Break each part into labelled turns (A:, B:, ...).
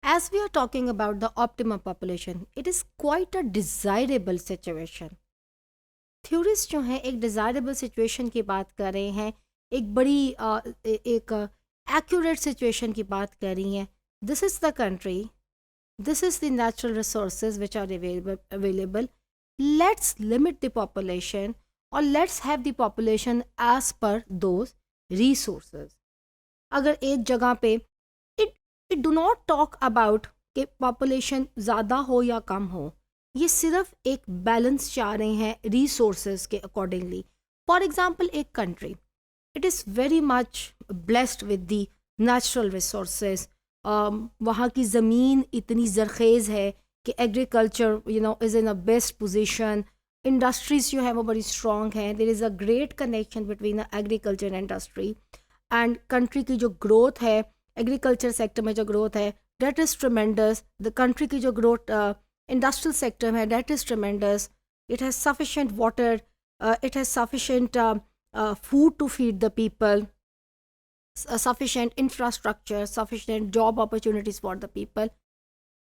A: As we are talking about the optimum population, it is quite a desirable situation. Theorist जो हैं एक desirable situation की बात कर रहे हैं, एक बड़ी एक एक्यूरेट सिचुएशन की बात कर रही हैं. This is the country, this is the natural resources which are available. Let's limit the population, or let's have the population as per those resources. अगर एक जगह पे it do not talk about कि population ज़्यादा हो या कम हो, ये सिर्फ एक बैलेंस चाह रहे हैं रिसोर्सेज के अकॉर्डिंगली. फॉर एग्जाम्पल एक country, it is very much blessed with the natural resources. वहाँ की ज़मीन इतनी ज़रखेज़ है कि agriculture is in a best position. Industries जो है वो बड़ी स्ट्रॉन्ग हैं. There is a great connection between agriculture and industry. And country की जो ग्रोथ है एग्रीकल्चर सेक्टर में, जो ग्रोथ है that is tremendous. The country की जो ग्रोथ इंडस्ट्रियल सेक्टर में, that is tremendous. It has sufficient water, it has sufficient food to feed the people, sufficient infrastructure, sufficient job opportunities for the people.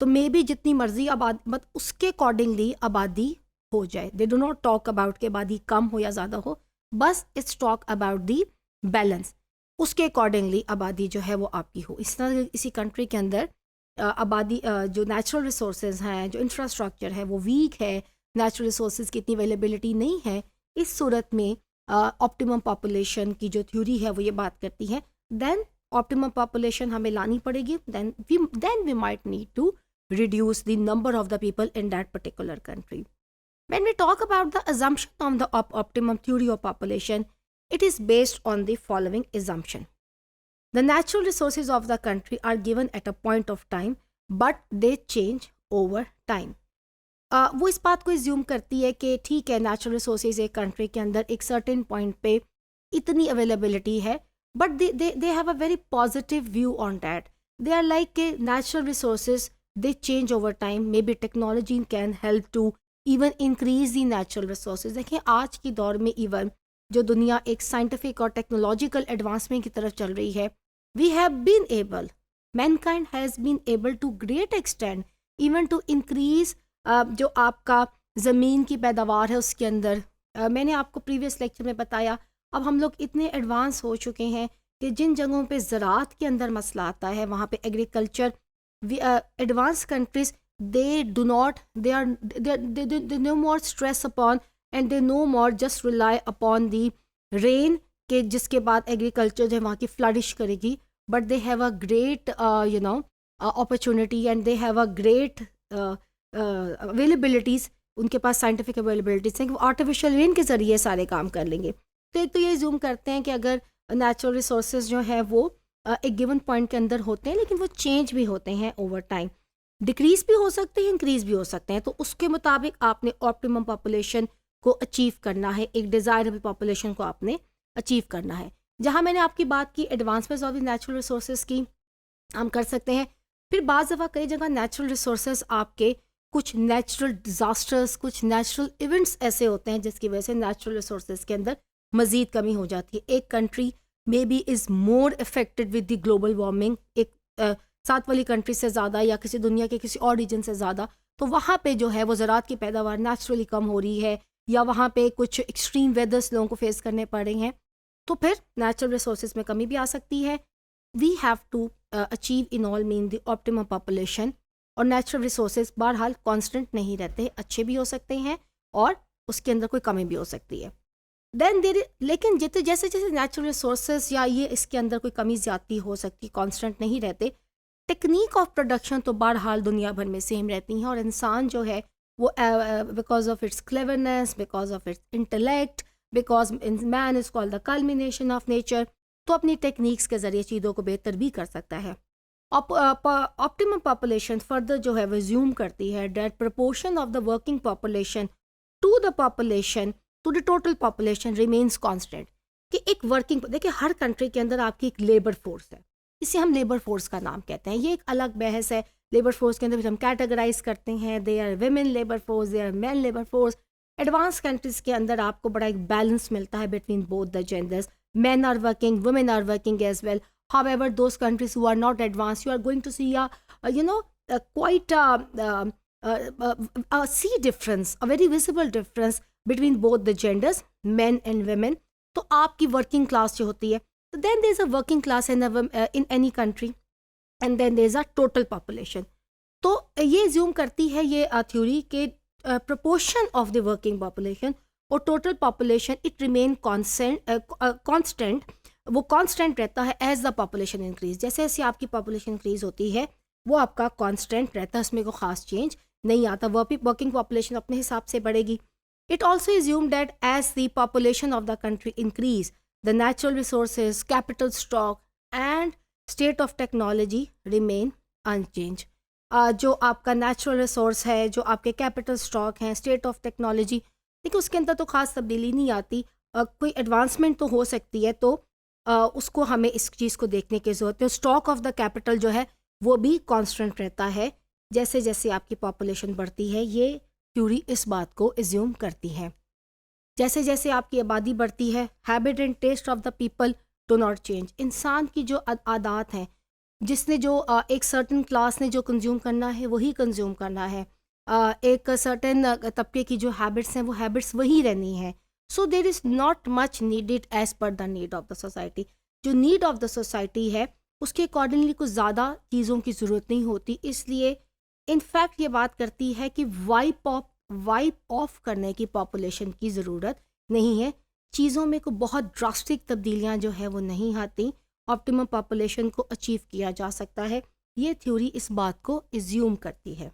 A: तो may be जितनी मर्जी आबादी, but उसके accordingly आबादी हो जाए. They do not talk about कि आबादी कम हो या ज़्यादा हो, बस it's talk about the balance. उसके अकॉर्डिंगली आबादी जो है वो आपकी हो. इस तरह इसी कंट्री के अंदर आबादी जो नेचुरल रिसोर्सेज हैं, जो इंफ्रास्ट्रक्चर है वो वीक है, नेचुरल रिसोर्सेज की इतनी अवेलेबिलिटी नहीं है. इस सूरत में ऑप्टिमम पॉपुलेशन की जो थ्योरी है वो ये बात करती है, then optimum population हमें लानी पड़ेगी. then we might need to reduce the number of the people in that particular country. When we talk about the assumption of the optimum theory of population, it is based on the following assumption. The natural resources of the country are given at a point of time, but they change over time. वो इस बात को assume करती है कि ठीक है, natural resources एक कंट्री के अंदर एक सर्टेन पॉइंट पे इतनी अवेलेबिलिटी है, but they have a very positive view on that. They are like natural resources, they change over time. Maybe technology can help to even increase the natural resources. देखिए आज की दौर में even जो दुनिया एक साइंटिफिक और टेक्नोलॉजिकल एडवांसमेंट की तरफ चल रही है, we have been able, mankind has been able to great extent even to increase जो आपका ज़मीन की पैदावार है उसके अंदर. मैंने आपको प्रीवियस लेक्चर में बताया, अब हम लोग इतने एडवांस हो चुके हैं कि जिन जगहों पे ज़राअत के अंदर मसला आता है वहाँ पे agriculture, advance countries they do not, they know more stress upon and they know more just rely upon the rain के जिसके बाद एग्रीकल्चर जो है वहाँ की फ्लरिश करेगी. But they have a great opportunity and they have a great availabilities. उनके पास scientific availabilities हैं कि वो आर्टिफिशियल रेन के ज़रिए सारे काम कर लेंगे. तो एक तो ये जूम करते हैं कि अगर नेचुरल रिसोर्सेज जो हैं वो एक गिवन पॉइंट के अंदर होते हैं, लेकिन वो चेंज भी होते हैं ओवर टाइम. डिक्रीज़ भी हो सकते हैं, इंक्रीज़ भी हो सकते हैं. तो उसके मुताबिक आपने ऑप्टिमम पॉपुलेशन को अचीव करना है, एक डिज़ायरेबल पॉपुलेशन को आपने अचीव करना है. जहाँ मैंने आपकी बात की advancement of the natural resources की, हम कर सकते हैं. फिर बाज़ दफ़ा कई जगह नेचुरल रिसोर्सेज आपके कुछ नेचुरल डिज़ास्टर्स, कुछ नेचुरल इवेंट्स ऐसे होते हैं जिसकी वजह से नेचुरल रिसोर्सेज के अंदर मज़ीद कमी हो जाती है. एक country may be is more affected with the global warming, एक साथ वाली कंट्री से ज़्यादा या किसी दुनिया के किसी और रीजन से ज़्यादा. तो वहाँ पे जो है वो ज़राअत की पैदावार नेचुरली कम हो रही है, या वहाँ पे कुछ एक्सट्रीम वेदर्स लोगों को फेस करने पड़ रहे हैं, तो फिर नेचुरल रिसोर्सेज में कमी भी आ सकती है. We have to achieve in all mean the optimum population. और नेचुरल रिसोर्सेज बहरहाल कांस्टेंट नहीं रहते, अच्छे भी हो सकते हैं और उसके अंदर कोई कमी भी हो सकती है. देन लेकिन जैसे जैसे नेचुरल रिसोर्सेज या ये इसके अंदर कोई कमी ज़्यादती हो सकती, कांस्टेंट नहीं रहते. टेक्निक ऑफ प्रोडक्शन तो बहरहाल दुनिया भर में सेम रहती हैं, और इंसान जो है वो because of its cleverness, because of its intellect, because man is called the culmination of nature, तो अपनी टेक्निक्स के ज़रिए चीज़ों को बेहतर भी कर सकता है. ऑप्टिमम पॉपुलेशन फर्दर जो है रिज्यूम करती है that proportion of the working population to the population to the total population remains constant. कि एक वर्किंग, देखिए हर कंट्री के अंदर आपकी एक लेबर फोर्स है, इसे हम लेबर फोर्स का नाम कहते हैं. ये एक अलग बहस है. लेबर फोर्स के अंदर फिर हम कैटेगराइज करते हैं, they are women labour force, they are man labour force. Advance countries के अंदर आपको बड़ा एक बैलेंस मिलता है between both the genders. men are working, women are working as well. However, those countries who are not advanced, you are going to see a quite a see difference, a very visible difference between both the genders, men and women. तो आपकी working class जो होती है, तो then there is a working class in any country and then there is a total population. तो ये ज्यूम करती है ये थ्योरी के proportion of the working population और total population it remain constant, वो कांस्टेंट रहता है एज द पॉपुलेशन इंक्रीज. जैसे जैसे आपकी पॉपुलेशन इंक्रीज होती है वो आपका कांस्टेंट रहता है, उसमें कोई खास चेंज नहीं आता. वर्किंग पॉपुलेशन अपने हिसाब से बढ़ेगी. It also assume that as the population of the country increase the natural resources, capital stock and state of technology remain unchanged. जो आपका नेचुरल रिसोर्स है, जो आपके कैपिटल स्टॉक हैं, स्टेट ऑफ टेक्नोलॉजी, देखिए उसके अंदर तो खास तब्दीली नहीं आती. कोई एडवांसमेंट तो हो सकती है, तो उसको हमें इस चीज़ को देखने की ज़रूरत है. स्टॉक ऑफ द कैपिटल जो है वो भी कांस्टेंट रहता है जैसे जैसे आपकी पॉपुलेशन बढ़ती है. ये थ्योरी इस बात को एज्यूम करती है. जैसे जैसे आपकी आबादी बढ़ती है, habit and taste of the people do not change. इंसान की जो आदात हैं, जिसने जो एक सर्टन क्लास ने जो कंज्यूम करना है वही कंज्यूम करना है, एक सर्टन तबके की जो हैबिट्स हैं वो हैबिट्स वही रहनी है. So there is not much needed as per the need of the society. जो नीड ऑफ द सोसाइटी है उसके अकॉर्डिंगली कुछ ज़्यादा चीज़ों की ज़रूरत नहीं होती. इसलिए इनफैक्ट ये बात करती है कि वाइप ऑफ करने की पॉपुलेशन की ज़रूरत नहीं है. चीज़ों में कोई बहुत ड्रास्टिक तब्दीलियाँ जो है वो नहीं आती. ऑप्टिमम पॉपुलेशन को अचीव किया जा सकता है. ये थ्योरी इस बात को एज्यूम करती है.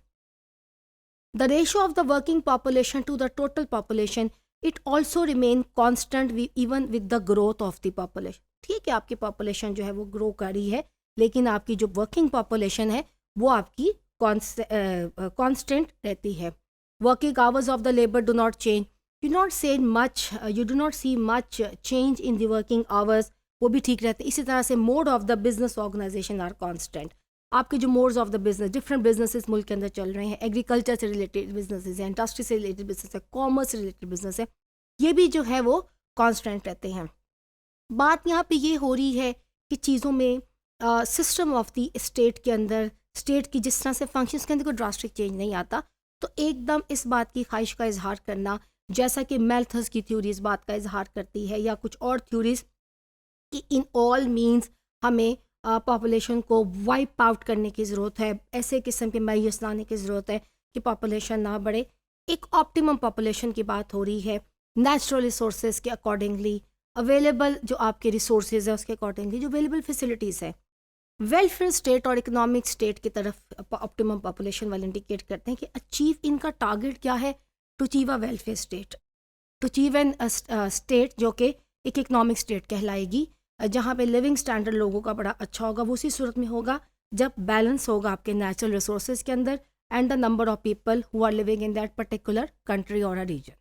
A: The ratio of the working population to the total population it also remain constant even with the growth of the population. ठीक है, आपकी पॉपुलेशन जो है वो ग्रो कर रही है, लेकिन आपकी जो वर्किंग पॉपुलेशन है वो आपकी कांस्टेंट रहती है. Working hours of the labour do not change. You do not see much change in the working hours, वो भी ठीक रहते हैं. इसी तरह से mode of the business organization are constant. आपके जो modes of the business, different businesses मुल्क के अंदर चल रहे हैं, एग्रीकल्चर से रिलेटेड बिजनेसेस हैं, इंडस्ट्री से रिलेटेड बिजनेस है, कॉमर्स से रिलेटेड बिजनेस है, ये भी जो है वो कांस्टेंट रहते हैं. बात यहाँ पे ये हो रही है कि चीज़ों में सिस्टम ऑफ द स्टेट के अंदर, स्टेट की जिस तरह से फंक्शंस के अंदर कोई ड्रास्टिक चेंज नहीं आता. तो एकदम इस बात की ख्वाहिश का इजहार करना, जैसा कि मैल्थस की थ्योरी इस बात का इजहार करती है, या कुछ और थ्योरीज कि इन ऑल मीन्स हमें पॉपुलेशन को वाइप आउट करने की ज़रूरत है, ऐसे किस्म के मैयस लाने की ज़रूरत है कि पॉपुलेशन ना बढ़े. एक ऑप्टिमम पॉपुलेशन की बात हो रही है नेचुरल रिसोर्सेज के अकॉर्डिंगली, अवेलेबल जो आपके रिसोर्सेज है उसके अकॉर्डिंगली, जो अवेलेबल फैसिलिटीज़ है. वेलफेयर स्टेट और इकोनॉमिक स्टेट की तरफ ऑप्टिमम पॉपुलेशन वाले इंडिकेट करते हैं कि अचीव, इनका टारगेट क्या है, to achieve a welfare state, to achieve an state जो कि एक इकोनॉमिक स्टेट कहलाएगी, जहाँ पे लिविंग स्टैंडर्ड लोगों का बड़ा अच्छा होगा. वो उसी सूरत में होगा जब बैलेंस होगा आपके नेचुरल रिसोर्सेज के अंदर and the number of people who are living in that particular country और अ रीजन.